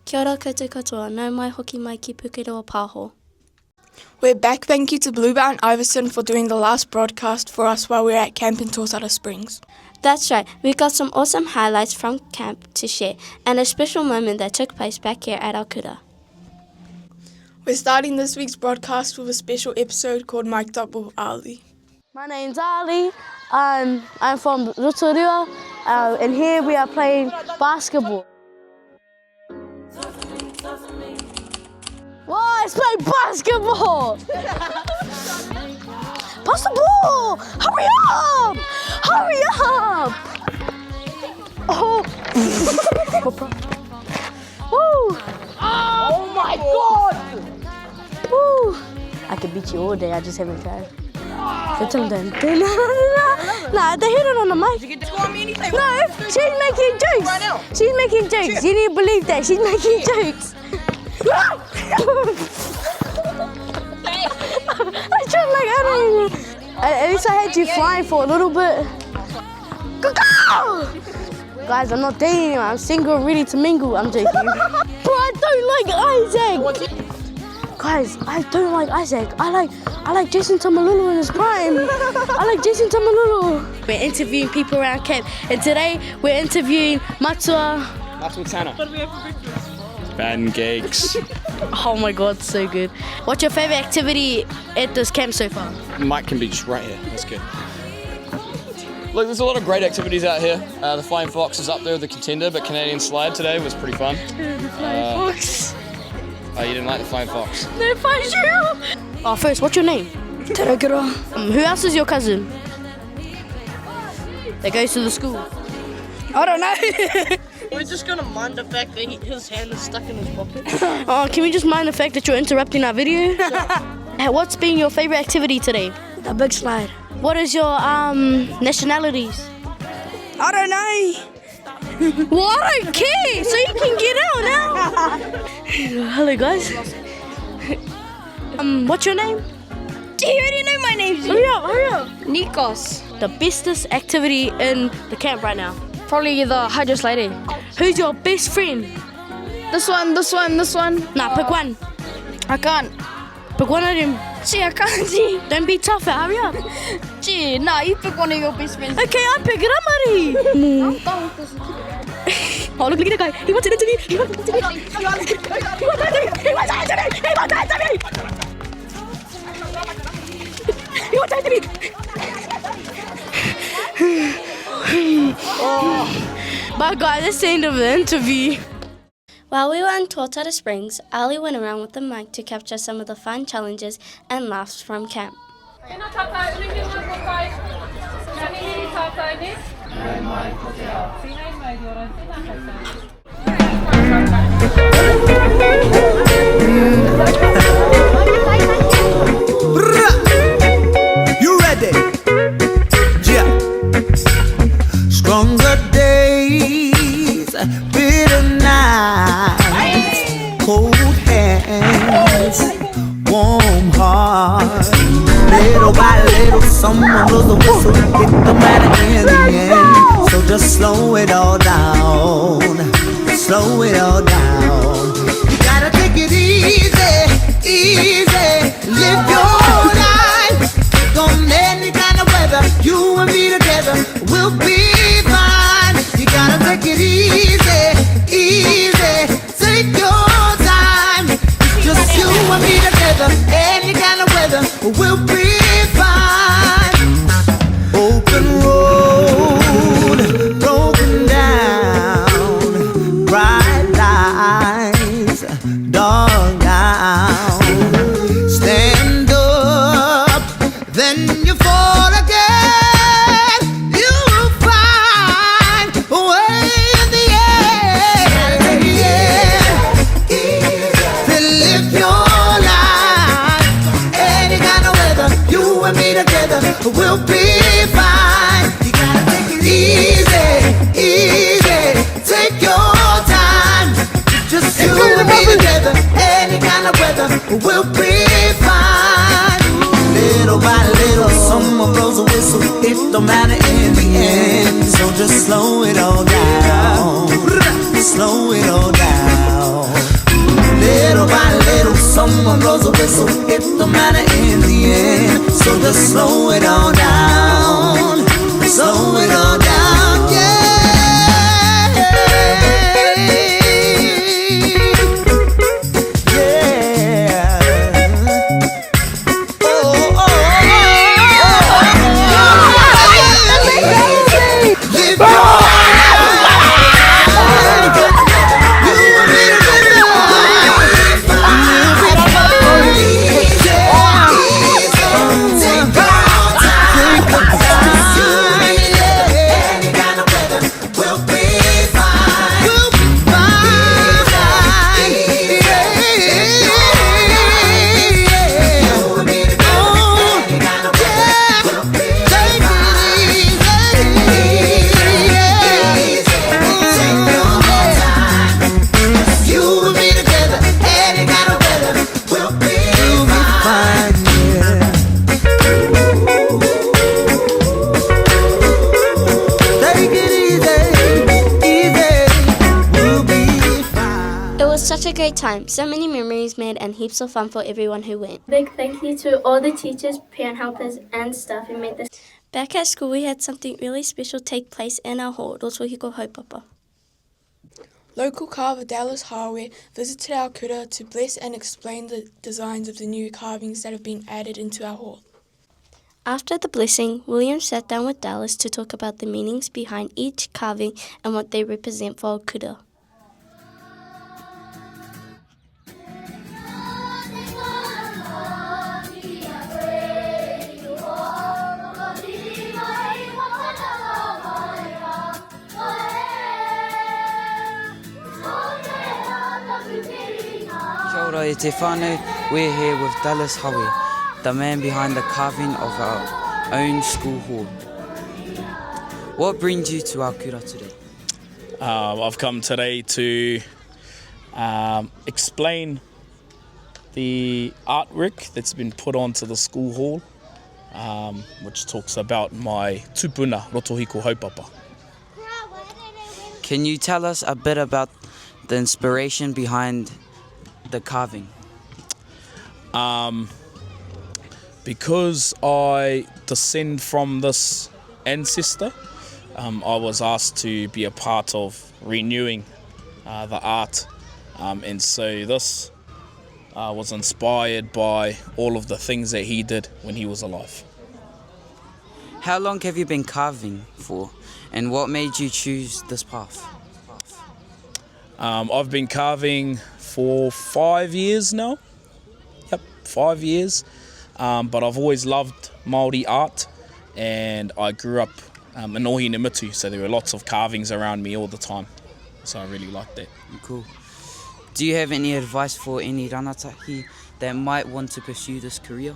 Kia ora koutou katoa, nau mai hoki mai ki Pukeroa Pāho. We're back. Thank you to Bluebell and Iverson for doing the last broadcast for us while we were at camp in Torosara Springs. That's right, we got some awesome highlights from camp to share and a special moment that took place back here at our kura. We're starting this week's broadcast with a special episode called Mic'd Up with Ali. My name's Ali. I'm from Rotorua, and here we are playing basketball. Whoa, let's play basketball! Pass the ball! Hurry up! Hurry up! Oh! Woo! Oh my God! Woo! I could beat you all day, I just haven't tried. So tell them, nah, they hit it on the mic. Did you get to score me anything? No, she's making jokes. Right now. She's making jokes. You need to believe that. She's making jokes. I tried like, I don't know. At least I had you flying for a little bit. Guys, I'm not dating anyone. I'm single, ready to mingle. I'm joking. Bro, I don't like Isaac. Guys, I don't like Isaac. I like Jason Tamalolo in his prime. I like Jason Tamalolo. We're interviewing people around camp, and today we're interviewing Matua Tanner. What do we have for breakfast? Pancakes. Oh my God, so good. What's your favorite activity at this camp so far? Mike can be just right here. That's good. Look, there's a lot of great activities out here. The Flying Fox is up there with the contender, but Canadian Slide today was pretty fun. The Flying Fox. Oh, you didn't like the Flying Fox? No, fine, you. Oh, first, what's your name? Tarakura. Who else is your cousin? That goes to the school. I don't know. We're just gonna mind the fact that his hand is stuck in his pocket. Oh, can we just mind the fact that you're interrupting our video? What's been your favorite activity today? The big slide. What is your nationalities? I don't know. Well, I don't care, so you can get out now. Hello, guys. What's your name? Do you already know my name? Hurry up. Nikos. The bestest activity in the camp right now. Probably the hydro sliding. Who's your best friend? This one. Nah, pick one. I can't. Pick one of them. Gee, I can't see. Don't be tough, hurry up. Gee, nah, you pick one of your best friends. Okay, I pick it up, Mari. Oh, look at that guy. He wants an interview. He wants an interview. He wants an interview. He wants an interview. He wants an interview. He wants an interview. But guys, that's the end of the interview. While we were in Torosara Springs, Ali went around with the mic to capture some of the fun challenges and laughs from camp. You ready? Yeah. Stronger days, bitter nights, cold hands, warm hearts. Little by little, someone blows the whistle, hit the matter in the end. So just slow it all down, slow it all down. You gotta take it easy, easy. Live your life on any kind of weather. You and me together, we'll be fine. You gotta take it easy, easy. Take your time. It's just you and me together, any kind of weather, we'll be fine. Open road, broken down, bright lights, dark down. Stand up, then you fall again. You'll find a way in the end. To live your life, any kind of weather. You and me together, we'll be fine. You gotta take it easy, easy. Take your time. Just you and me together, any kind of weather, we'll be fine. Little by little, someone blows a whistle. It don't matter in the end. So just slow it all down. Slow it all down. Little by little, someone blows a whistle. It don't matter in the end. So just slow it all down. Slow it all down, yeah. Yeah. Oh, oh, Live your Such a great time, so many memories made and heaps of fun for everyone who went. Big thank you to all the teachers, parent helpers and staff who made this. Back at school we had something really special take place in our hall, Rotohiko Haupapa. Local carver Dallas Harwe visited our kura to bless and explain the designs of the new carvings that have been added into our hall. After the blessing, William sat down with Dallas to talk about the meanings behind each carving and what they represent for our kura. Kia ora e te whānau, we're here with Dallas Hawe, the man behind the carving of our own school hall. What brings you to our kura today? I've come today to explain the artwork that's been put onto the school hall, which talks about my tupuna, Rotohiko Haupapa. Can you tell us a bit about the inspiration behind the carving? Because I descend from this ancestor, I was asked to be a part of renewing the art, and so this was inspired by all of the things that he did when he was alive. How long have you been carving for, and what made you choose this path? I've been carving for 5 years now. Yep, 5 years. But I've always loved Māori art, and I grew up in Ohinemutu, so there were lots of carvings around me all the time. So I really liked that. Cool. Do you have any advice for any rangatahi that might want to pursue this career?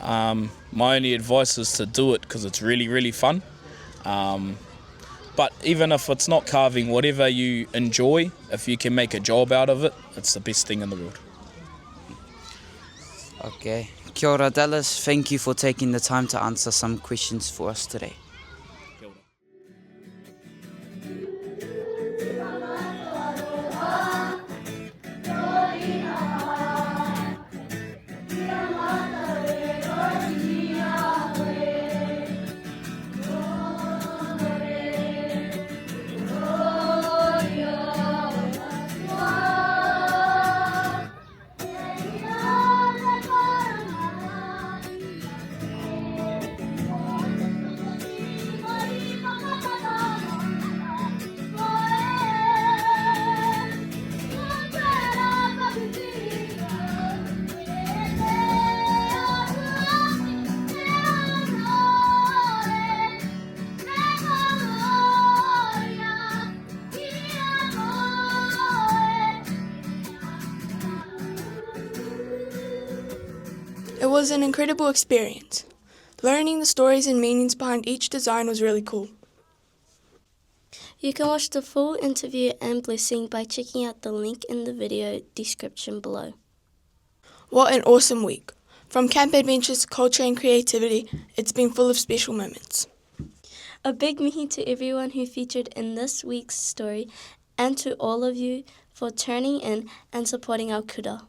My only advice is to do it because it's really, really fun. But even if it's not carving, whatever you enjoy, if you can make a job out of it, it's the best thing in the world. Okay. Kia ora, Dallas. Thank you for taking the time to answer some questions for us today. It was an incredible experience. Learning the stories and meanings behind each design was really cool. You can watch the full interview and blessing by checking out the link in the video description below. What an awesome week. From camp adventures to culture and creativity, it's been full of special moments. A big mihi to everyone who featured in this week's story and to all of you for tuning in and supporting our kura.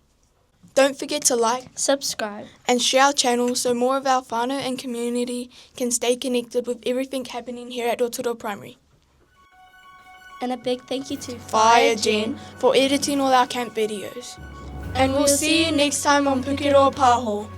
Don't forget to like Subscribe. and share our channel so more of our whānau and community can stay connected with everything happening here at Rotorua Primary. And a big thank you to Fire Jen for editing all our camp videos. And we'll see you next time on Pukeroa Pāho.